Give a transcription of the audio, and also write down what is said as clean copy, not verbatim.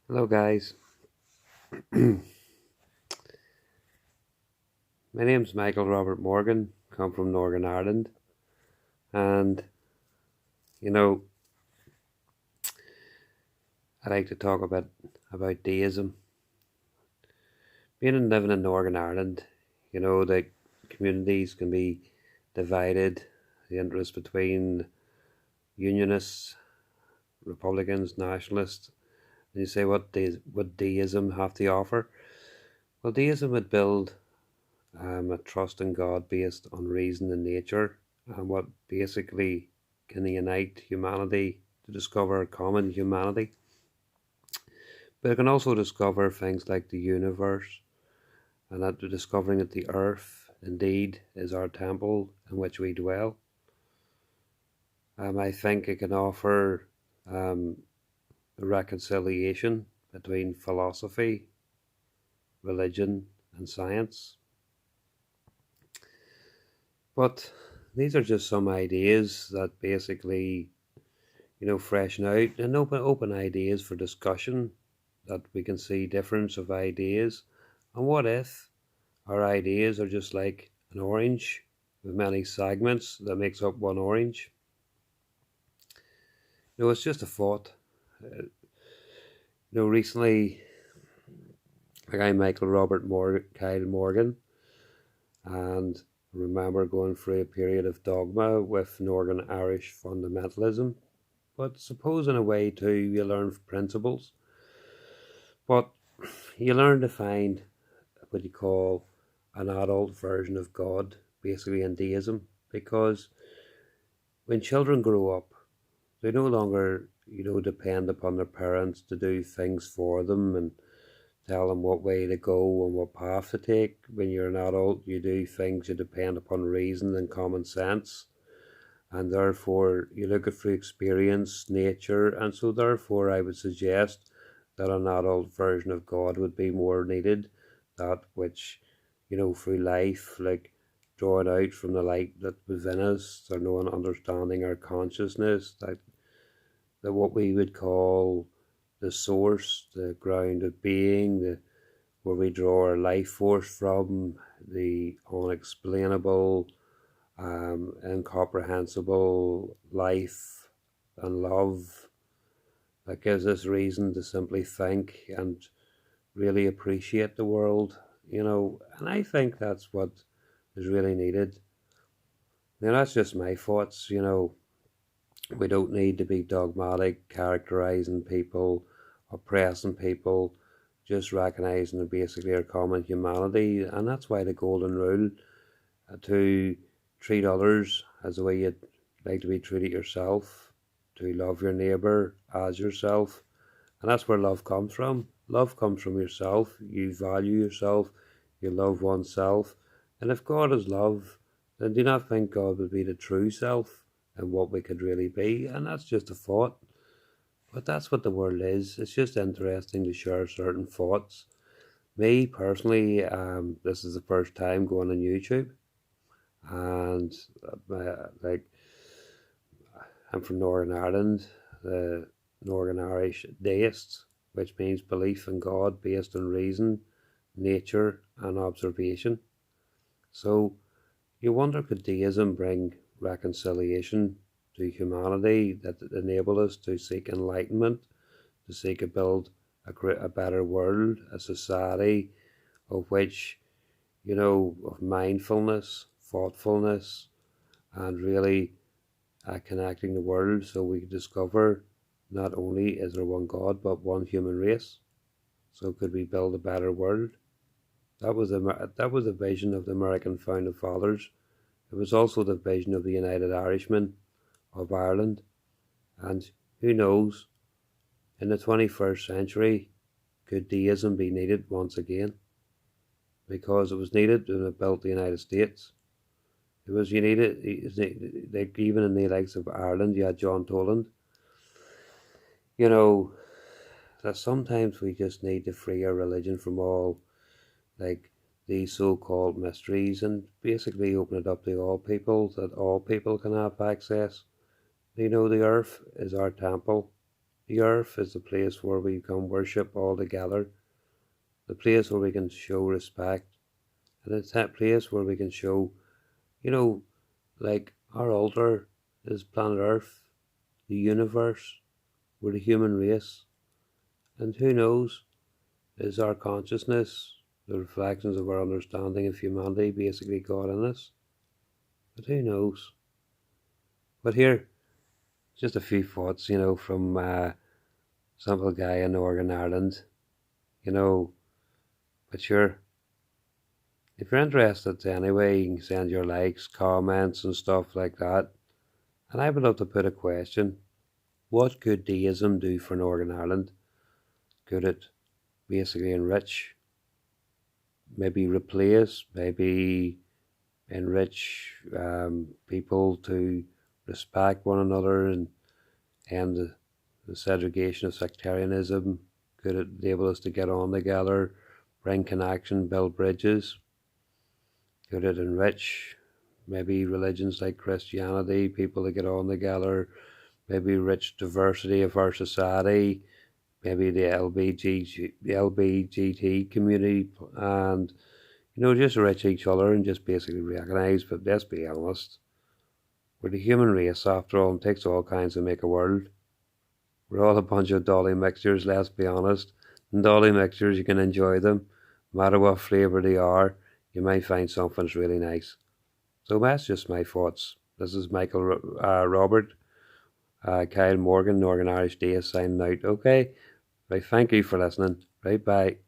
Hello, guys. My name's Michael Robert Morgan. Come from Northern Ireland, and you know, I like to talk about deism. Being and living in Northern Ireland, the communities can be divided. The interest between Unionists, Republicans, Nationalists, and you say, what would deism have to offer? Well, deism would build a trust in God based on reason and nature, and what basically can unite humanity to discover a common humanity. But it can also discover things like the universe, and that the discovering that the earth indeed is our temple in which we dwell. I think it can offer the reconciliation between philosophy, religion, and science. But these are just some ideas that basically, freshen out and open ideas for discussion, that we can see difference of ideas. And what if our ideas are just like an orange with many segments that makes up one orange? It's just a thought. Recently, a guy Michael Robert Kyle Morgan, and I remember going through a period of dogma with Northern Irish fundamentalism. But suppose in a way too you learn principles, but you learn to find what you call an adult version of God, basically in deism, because when children grow up, they no longer, depend upon their parents to do things for them and tell them what way to go and what path to take. When you're an adult, you do things, you depend upon reason and common sense, and therefore you look at through experience, nature, and so therefore I would suggest that an adult version of God would be more needed, that which, through life, like drawing out from the light that within us, or knowing, understanding our consciousness, that what we would call the source, the ground of being, where we draw our life force from, the unexplainable, incomprehensible life and love that gives us reason to simply think and really appreciate the world, and I think that's what is really needed. Now, that's just my thoughts. We don't need to be dogmatic, characterizing people, oppressing people, just recognizing basically our common humanity. And that's why the golden rule, to treat others as the way you'd like to be treated yourself, to love your neighbour as yourself. And that's where love comes from. Love comes from yourself. You value yourself. You love oneself. And if God is love, then do not think God would be the true self and what we could really be. And that's just a thought. But that's what the world is. It's just interesting to share certain thoughts. Me personally, this is the first time going on YouTube, and like, I'm from Northern Ireland, the Northern Irish Deists, which means belief in God based on reason, nature, and observation. So you wonder, could deism bring reconciliation to humanity that enable us to seek enlightenment, to seek a build a better world, a society of which, of mindfulness, thoughtfulness, and really connecting the world, so we discover not only is there one God but one human race. So could we build a better world? That was the vision of the American founding fathers. It was also the vision of the United Irishmen of Ireland. And who knows, in the 21st century, could deism be needed once again? Because it was needed when it built the United States. It was needed, like even in the likes of Ireland, you had John Toland. That sometimes we just need to free our religion from all, like, these so-called mysteries, and basically open it up to all people, that all people can have access. The earth is our temple, The earth is the place where we can worship all together, the place where we can show respect, and it's that place where we can show, you know, like our altar is planet Earth, the universe, we're the human race, and who knows, is our consciousness, the reflections of our understanding of humanity, basically God in us? But who knows? But here, just a few thoughts, from simple guy in Northern Ireland, you know. But sure, if you're interested anyway, you can send your likes, comments, and stuff like that. And I would love to put a question: what could deism do for Northern Ireland? Could it basically enrich, maybe replace, maybe enrich people to respect one another and end the segregation of sectarianism? Could it enable us to get on together, bring connection, build bridges? Could it enrich maybe religions like Christianity, people to get on together, maybe rich diversity of our society, maybe the LBGT community, and just enrich each other and just basically recognise, but let's be honest, we're the human race after all, and it takes all kinds to make a world. We're all a bunch of dolly mixtures, let's be honest. And dolly mixtures, you can enjoy them, no matter what flavour they are, you might find something that's really nice. So that's just my thoughts. This is Michael Robert, Kyle Morgan, Northern Irish Deist signing out. Okay, right, thank you for listening. Right, bye.